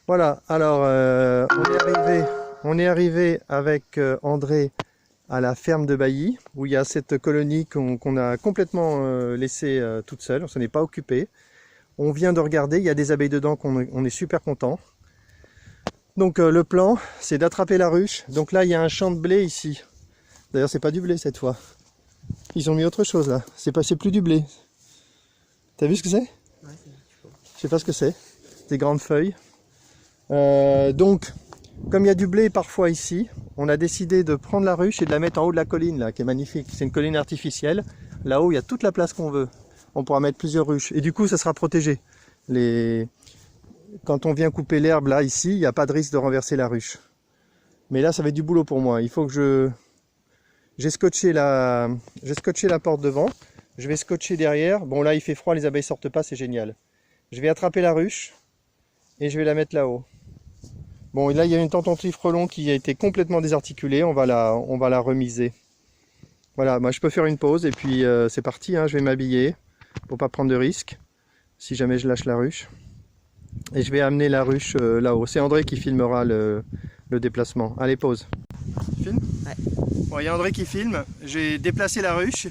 Voilà, alors on est arrivé avec André à la ferme de Bailly, où il y a cette colonie qu'on a complètement laissée toute seule, on s'en est pas occupé. On vient de regarder, il y a des abeilles dedans, on est super content. Donc le plan, c'est d'attraper la ruche. Donc là, il y a un champ de blé ici. D'ailleurs, c'est pas du blé cette fois. Ils ont mis autre chose là. C'est plus du blé. T'as vu ce que c'est? Ouais, Je sais pas ce que c'est. Des grandes feuilles. Donc, comme il y a du blé parfois ici, on a décidé de prendre la ruche et de la mettre en haut de la colline là, qui est magnifique. C'est une colline artificielle. Là-haut, il y a toute la place qu'on veut. On pourra mettre plusieurs ruches. Et du coup, ça sera protégé. Quand on vient couper l'herbe là, ici, il n'y a pas de risque de renverser la ruche. Mais là, ça va être du boulot pour moi. Il faut que j'ai scotché la porte devant. Je vais scotcher derrière. Bon, là, il fait froid, les abeilles sortent pas, c'est génial. Je vais attraper la ruche et je vais la mettre là-haut. Bon, et là, il y a une tentative frelon qui a été complètement désarticulée. On va la remiser. Voilà, moi, je peux faire une pause et puis c'est parti. Hein, je vais m'habiller pour pas prendre de risques si jamais je lâche la ruche. Et je vais amener la ruche là-haut. C'est André qui filmera le déplacement. Allez, pause. Tu filmes ? Ouais. Bon, il y a André qui filme. J'ai déplacé la ruche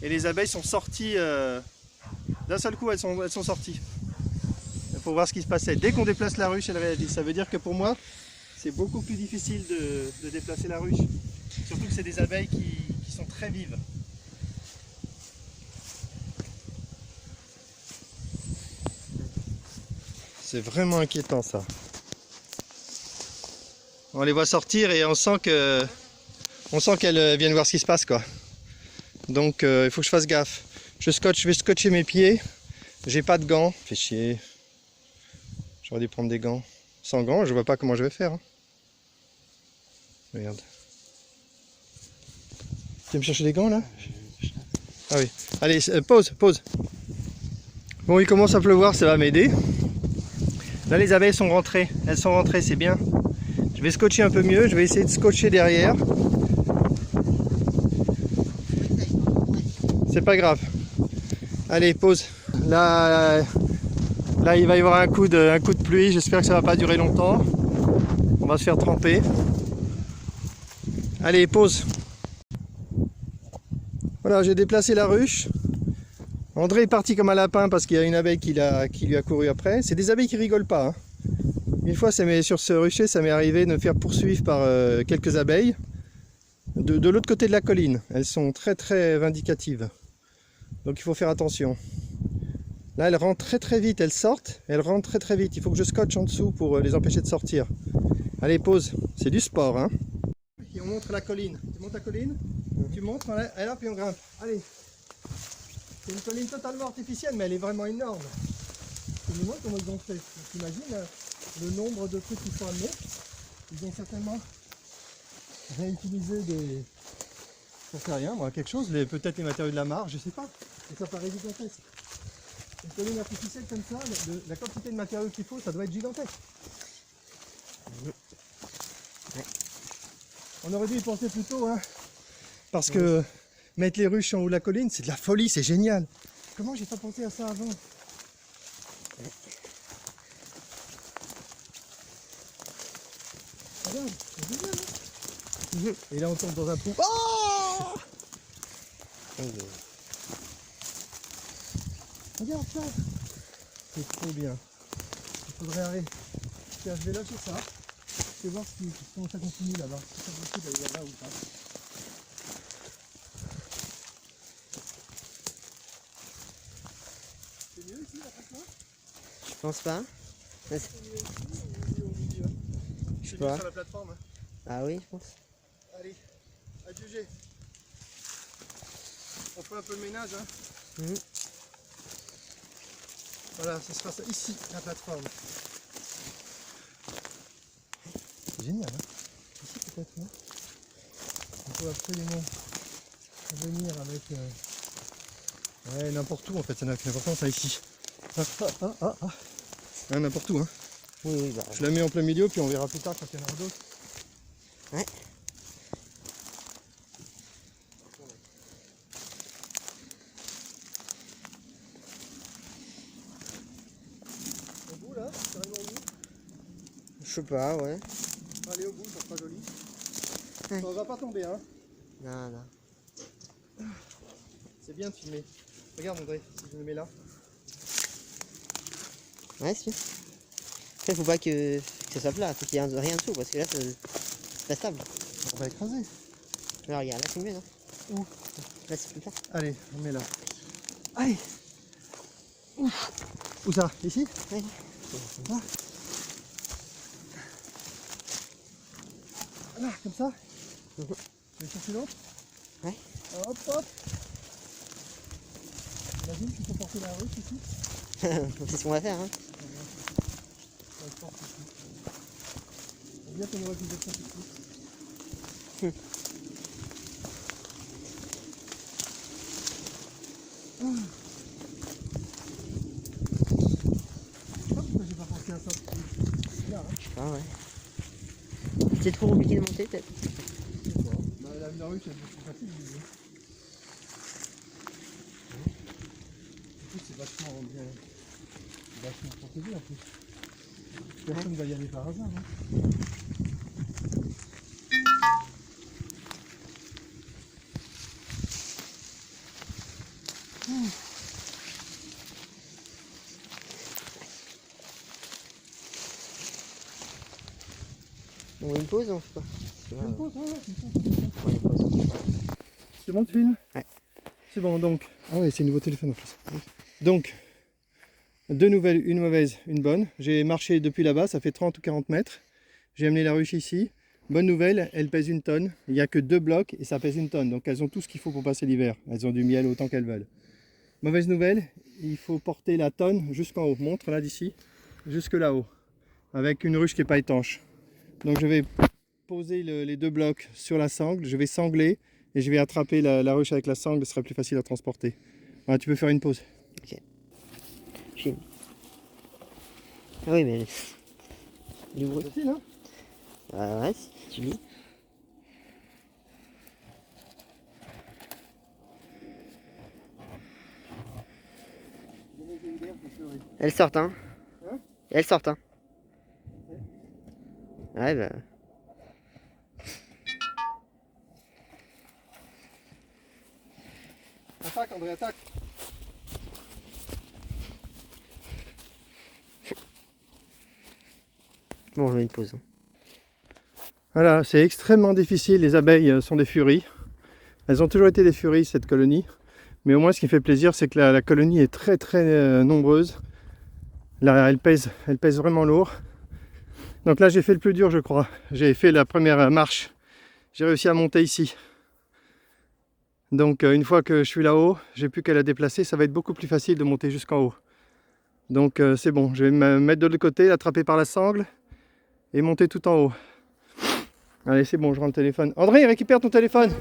et les abeilles sont sorties. D'un seul coup, elles sont sorties. Il faut voir ce qui se passait. Dès qu'on déplace la ruche, elles réagissent. Ça veut dire que pour moi, c'est beaucoup plus difficile de déplacer la ruche. Surtout que c'est des abeilles qui sont très vives. C'est vraiment inquiétant ça. On les voit sortir et on sent qu'elles viennent voir ce qui se passe quoi. Donc il faut que je fasse gaffe. Je vais scotcher mes pieds. J'ai pas de gants. Fait chier. J'aurais dû prendre des gants. Sans gants, je vois pas comment je vais faire. Hein. Regarde. Tu veux me chercher des gants là? Ah oui. Allez, pause. Bon, il commence à pleuvoir, ça va m'aider. Là, les abeilles sont rentrées. Elles sont rentrées, c'est bien. Je vais scotcher un peu mieux. Je vais essayer de scotcher derrière. C'est pas grave. Allez, pause. Là, il va y avoir un coup de pluie. J'espère que ça va pas durer longtemps. On va se faire tremper. Allez, pause. Voilà, j'ai déplacé la ruche. André est parti comme un lapin parce qu'il y a une abeille qui lui a couru après. C'est des abeilles qui rigolent pas. Hein. Une fois, sur ce rucher, ça m'est arrivé de me faire poursuivre par quelques abeilles de l'autre côté de la colline. Elles sont très très vindicatives. Donc il faut faire attention. Là, elles rentrent très vite, elles sortent, elles rentrent très vite. Il faut que je scotche en dessous pour les empêcher de sortir. Allez, pause. C'est du sport, hein. Et on monte la colline. Tu montes la colline, tu montes, et là, puis on grimpe. Allez. C'est une colline totalement artificielle, mais elle est vraiment énorme. Je me demande comment ils ont fait. T'imagines le nombre de trucs qu'il faut amener. Ils ont certainement réutilisé des... Ça fait rien, moi, quelque chose, peut-être les matériaux de la mare, je sais pas. Et ça paraît gigantesque. Une colline artificielle comme ça, la quantité de matériaux qu'il faut, ça doit être gigantesque. On aurait dû y penser plus tôt, hein. Parce que mettre les ruches en haut de la colline, c'est de la folie, c'est génial. Comment j'ai pas pensé à ça avant? Regarde, c'est génial, hein. Et là on tombe dans un trou. Oh! Regarde ça. C'est trop bien. Il faudrait arrêter. Tiens, je vais lâcher ça. Je vais voir comment ça continue là-bas. Si c'est possible d'aller là-bas ou pas. C'est mieux ici, après toi? Je pense pas. C'est mieux ici ou au milieu? Je sais C'est mieux pas. sur la plateforme. Hein. Ah oui, je pense. Allez, à juger. On fait un peu le ménage. Hein. Voilà, ce sera ça ici, la plateforme. C'est génial, hein. Ici peut-être, non? Il faut absolument venir avec... Ouais, n'importe où en fait, ça n'a qu'une importance, ça ici. Hein, n'importe où, hein. Oui, bah. Je la mets en plein milieu, puis on verra plus tard quand il y en aura d'autres. Ouais. Au bout là, carrément au bout. sais pas, ouais. Allez au bout, ça sera joli. Ouais. On va pas tomber, hein. Non, non. C'est bien de filmer. Regarde André, si je me mets là. Ouais, c'est bien. Après, faut pas que ça soit plat, faut qu'il y ait rien en dessous, parce que là, c'est pas stable. On va écraser. Alors, regarde, là, c'est mieux, non? Où? Là, c'est plus plat. Allez, on met là. Allez. Ouf. Où ça? Ici? Ouais. Là. Là, comme ça. Mhm. Je vais chercher l'autre. Ouais. Hop, hop. Imagine, tu peux porter la ruche ici. C'est ce qu'on va faire, hein. Ouais, je pense que si. C'est bien qu'on aurait pu faire ça tout de suite. Je sais pas pourquoi j'ai pas pensé à ça. C'est bien, hein. Ah ouais. C'est trop compliqué de monter, peut-être. Je sais pas. Bah, la ruche, elle est beaucoup plus facile. Mais... En plus, c'est vachement bien. C'est vachement protégé en plus. Personne ne va y aller par hasard. Hein. On met une pause, on fait pas. Une pause, ouais, ouais, une pause. Ouais, une pause. C'est bon, tu filmes? Ouais. C'est bon, donc. Ah ouais, c'est un nouveau téléphone en plus. Donc, deux nouvelles, une mauvaise, une bonne. J'ai marché depuis là-bas, ça fait 30 ou 40 mètres. J'ai amené la ruche ici. Bonne nouvelle, elle pèse 1 tonne. Il n'y a que 2 blocs et ça pèse 1 tonne. Donc elles ont tout ce qu'il faut pour passer l'hiver. Elles ont du miel autant qu'elles veulent. Mauvaise nouvelle, il faut porter la tonne jusqu'en haut. Montre là d'ici, jusque là-haut. Avec une ruche qui n'est pas étanche. Donc je vais poser les 2 blocs sur la sangle. Je vais sangler et je vais attraper la ruche avec la sangle. Ce sera plus facile à transporter. Voilà, tu peux faire une pause. Ok. Filme. Ah oui, mais. Du bruit. Facile, hein? Ah ouais, si tu lis. Elles sortent, hein. Hein? Elles sortent, hein. Ouais, bah. Attaque André, attaque. Bon, je mets une pause. Hein. Voilà, c'est extrêmement difficile, les abeilles sont des furies. Elles ont toujours été des furies, cette colonie. Mais au moins, ce qui fait plaisir, c'est que la colonie est très très nombreuse. Là, elle pèse vraiment lourd. Donc là, j'ai fait le plus dur, je crois. J'ai fait la première marche. J'ai réussi à monter ici. Donc une fois que je suis là-haut, j'ai plus qu'à la déplacer. Ça va être beaucoup plus facile de monter jusqu'en haut. Donc c'est bon, je vais me mettre de l'autre côté, l'attraper par la sangle et monter tout en haut. Allez, c'est bon, je rends le téléphone. André, récupère ton téléphone.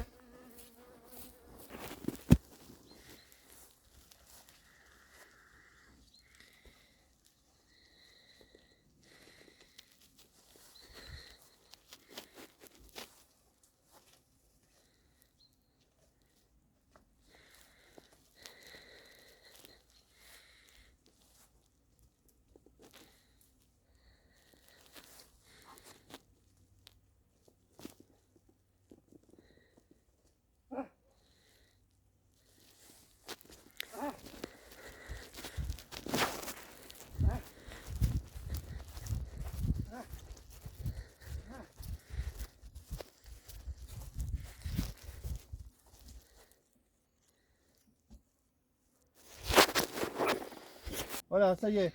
Voilà, ça y est.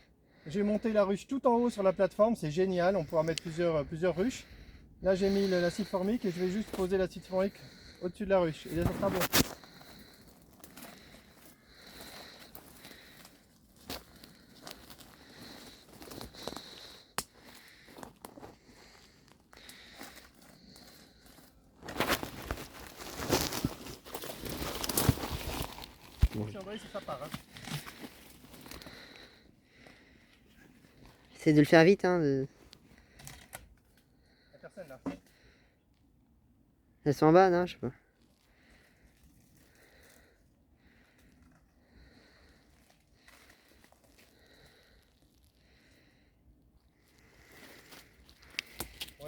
J'ai monté la ruche tout en haut sur la plateforme, c'est génial, on pourra mettre plusieurs ruches. Là j'ai mis l'acide formique et je vais juste poser l'acide formique au-dessus de la ruche et là ça sera bon. Bon. André, c'est ça part. Hein. Essaye de le faire vite, hein. Il n'y a personne là. Elles sont en bas, non? Je sais pas.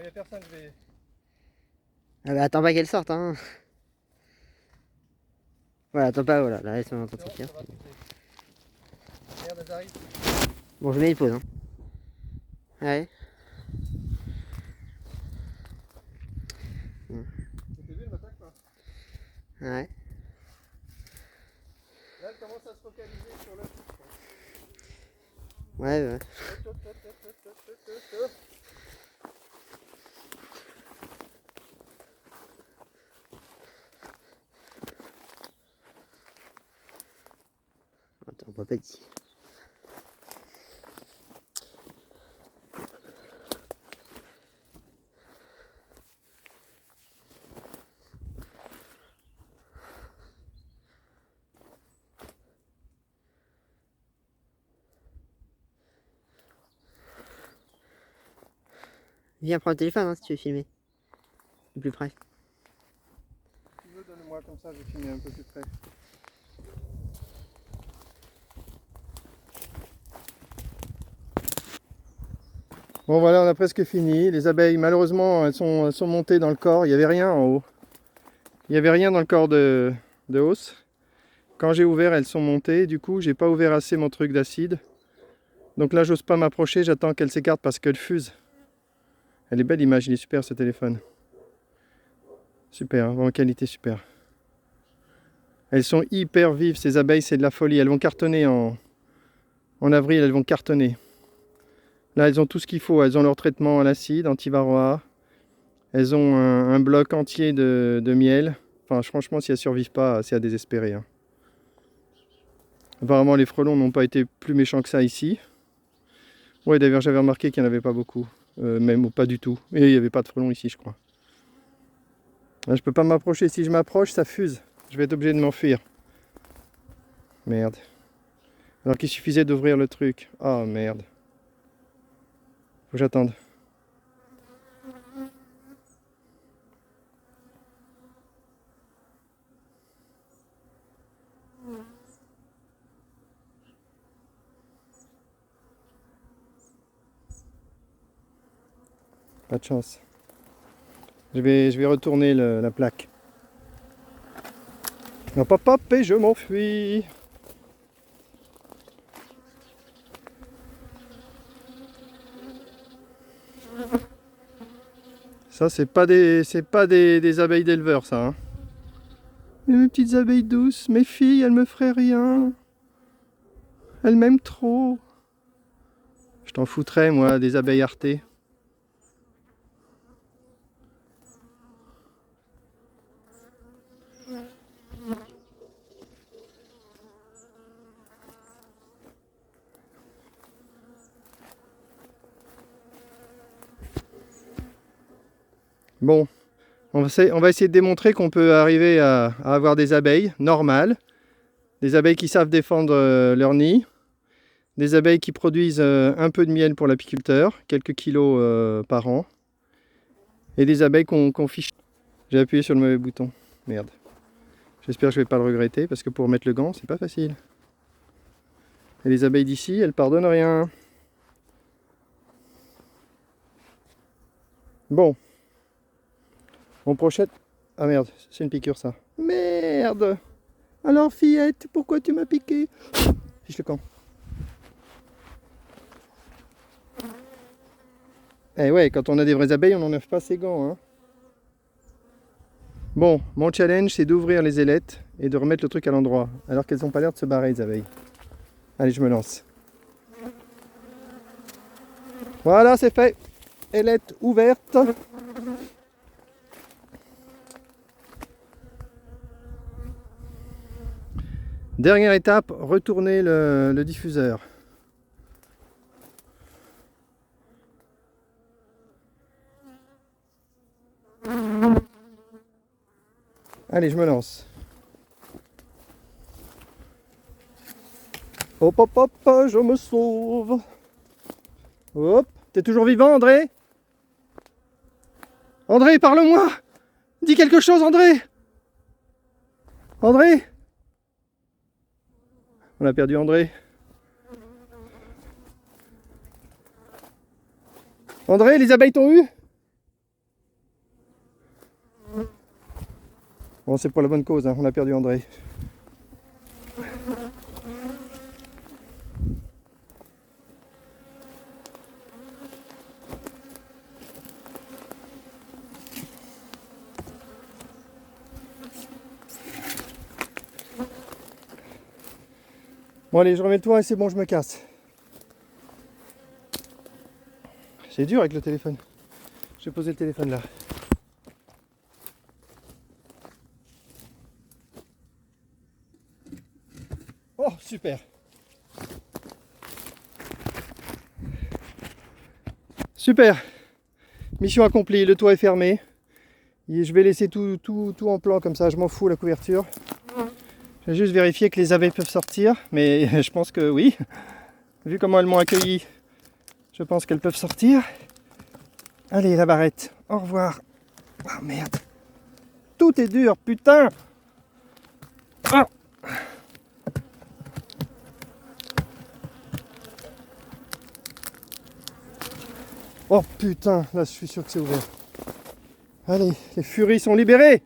il n'y a personne, je vais... Ah bah attends pas qu'elle sorte hein. Voilà, attends pas, voilà, là elles sont en train de sortir. Merde, elles arrivent. Bon, je mets une pause hein. Ouais. T'as vu, elle m'attaque pas. Ouais. Là, elle commence à se focaliser sur le... Ouais, ouais. Attends, on voit pas d'ici. Viens prendre le téléphone hein, si tu veux filmer. De plus près. Si tu veux, donne-moi comme ça, je vais filmer un peu plus près. Bon voilà, on a presque fini. Les abeilles, malheureusement, elles sont montées dans le corps. Il n'y avait rien en haut. Il n'y avait rien dans le corps de hausse. Quand j'ai ouvert, elles sont montées. Du coup, j'ai pas ouvert assez mon truc d'acide. Donc là, j'ose pas m'approcher. J'attends qu'elles s'écartent parce qu'elles fusent. Elle est belle l'image, il est super ce téléphone. Super, vraiment qualité super. Elles sont hyper vives, ces abeilles, c'est de la folie. Elles vont cartonner en avril, elles vont cartonner. Là, elles ont tout ce qu'il faut. Elles ont leur traitement à l'acide, anti-varroa. Elles ont un bloc entier de miel. Enfin, franchement, si elles ne survivent pas, c'est à désespérer. Hein. Apparemment, les frelons n'ont pas été plus méchants que ça ici. Ouais, d'ailleurs, j'avais remarqué qu'il n'y en avait pas beaucoup. Même ou pas du tout. Et il n'y avait pas de frelons ici, je crois. Là, je peux pas m'approcher. Si je m'approche, ça fuse. Je vais être obligé de m'enfuir. Merde. Alors qu'il suffisait d'ouvrir le truc. Oh merde. Faut que j'attende. Pas de chance. Je vais retourner la plaque. Hop hop hop et je m'enfuis. Ça c'est pas des abeilles d'éleveurs ça. Hein. Et mes petites abeilles douces, mes filles, elles me feraient rien. Elles m'aiment trop. Je t'en foutrais moi des abeilles artées. Bon, on va essayer de démontrer qu'on peut arriver à avoir des abeilles normales, des abeilles qui savent défendre leur nid, des abeilles qui produisent un peu de miel pour l'apiculteur, quelques kilos par an, et des abeilles qu'on fiche. J'ai appuyé sur le mauvais bouton, merde. J'espère que je ne vais pas le regretter, parce que pour mettre le gant, c'est pas facile. Et les abeilles d'ici, elles pardonnent rien. Bon. On prochaine... Ah merde, c'est une piqûre ça. Merde. Alors fillette, pourquoi tu m'as piqué? Fiche le camp. Eh ouais, quand on a des vraies abeilles, on n'enlève pas ses gants. Hein. Bon, mon challenge, c'est d'ouvrir les ailettes et de remettre le truc à l'endroit. Alors qu'elles n'ont pas l'air de se barrer, les abeilles. Allez, je me lance. Voilà, c'est fait. Ailette ouverte. Dernière étape, retourner le diffuseur. Allez, je me lance. Hop, hop, hop, je me sauve. Hop, t'es toujours vivant, André? André, parle-moi! Dis quelque chose, André! André? On a perdu André. André, les abeilles t'ont eu? Bon, c'est pour la bonne cause, hein. On a perdu André. Bon allez, je remets le toit et c'est bon, je me casse. C'est dur avec le téléphone. Je vais poser le téléphone là. Oh, super. Super. Mission accomplie, le toit est fermé. Et je vais laisser tout en plan comme ça, je m'en fous la couverture. Je vais juste vérifier que les abeilles peuvent sortir, mais je pense que oui. Vu comment elles m'ont accueilli, je pense qu'elles peuvent sortir. Allez, la barrette, au revoir. Ah merde. Tout est dur, putain. Ah. Oh putain, là je suis sûr que c'est ouvert. Allez, les furies sont libérées.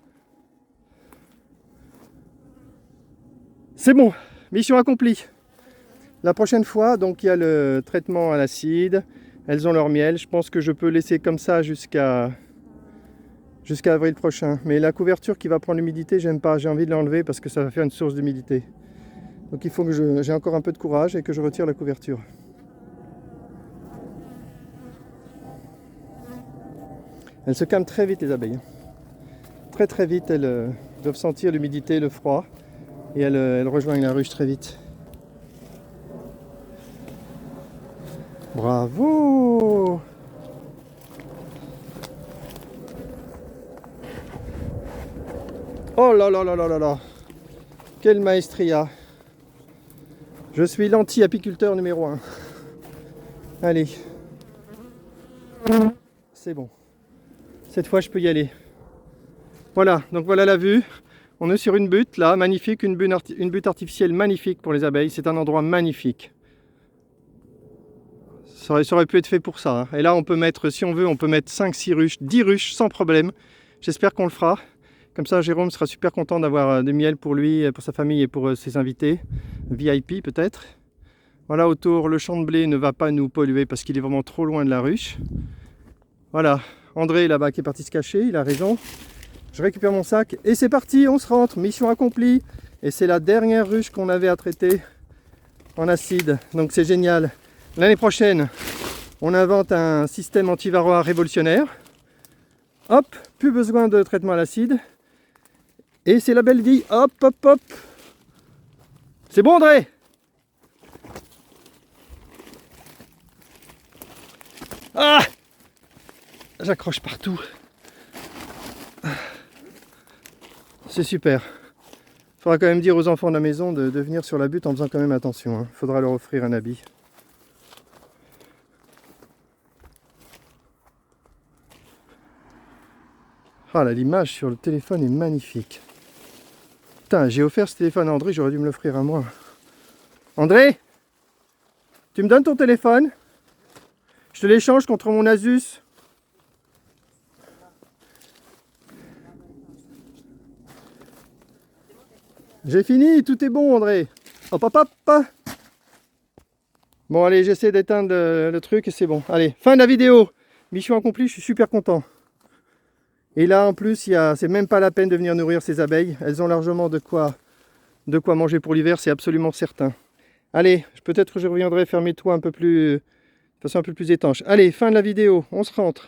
C'est bon, mission accomplie. La prochaine fois, donc il y a le traitement à l'acide. Elles ont leur miel. Je pense que je peux laisser comme ça jusqu'à avril prochain. Mais la couverture qui va prendre l'humidité, j'aime pas. J'ai envie de l'enlever parce que ça va faire une source d'humidité. Donc il faut que j'ai encore un peu de courage et que je retire la couverture. Elles se calment très vite les abeilles. Très très vite, elles doivent sentir l'humidité, le froid. Et elles rejoignent la ruche très vite. Bravo! Oh là là là là là là! Quelle maestria! Je suis l'anti-apiculteur numéro 1. Allez. C'est bon. Cette fois, je peux y aller. Voilà, donc voilà la vue. On est sur une butte, là, magnifique, une butte artificielle magnifique pour les abeilles. C'est un endroit magnifique. Ça aurait pu être fait pour ça. Hein. Et là, on peut mettre, si on veut, on peut mettre 5-6 ruches, 10 ruches sans problème. J'espère qu'on le fera. Comme ça, Jérôme sera super content d'avoir du miel pour lui, pour sa famille et pour ses invités. VIP peut-être. Voilà, autour, le champ de blé ne va pas nous polluer parce qu'il est vraiment trop loin de la ruche. Voilà, André là-bas qui est parti se cacher, il a raison. Je récupère mon sac et c'est parti, on se rentre, mission accomplie. Et c'est la dernière ruche qu'on avait à traiter en acide, donc c'est génial. L'année prochaine, on invente un système anti-varroa révolutionnaire. Hop, plus besoin de traitement à l'acide. Et c'est la belle vie, hop, hop, hop. C'est bon André? Ah! J'accroche partout. C'est super. Il faudra quand même dire aux enfants de la maison de venir sur la butte en faisant quand même attention. Il faudra leur offrir un habit. Ah là, l'image sur le téléphone est magnifique. Putain, j'ai offert ce téléphone à André, j'aurais dû me l'offrir à moi. André, tu me donnes ton téléphone? Je te l'échange contre mon Asus. J'ai fini, tout est bon André. Hop hop hop. Bon allez, j'essaie d'éteindre le truc et c'est bon. Allez, fin de la vidéo. Mission accomplie, je suis super content. Et là en plus, c'est même pas la peine de venir nourrir ces abeilles. Elles ont largement de quoi manger pour l'hiver, c'est absolument certain. Allez, peut-être que je reviendrai faire mes toits un peu plus, de façon un peu plus étanche. Allez, fin de la vidéo, on se rentre.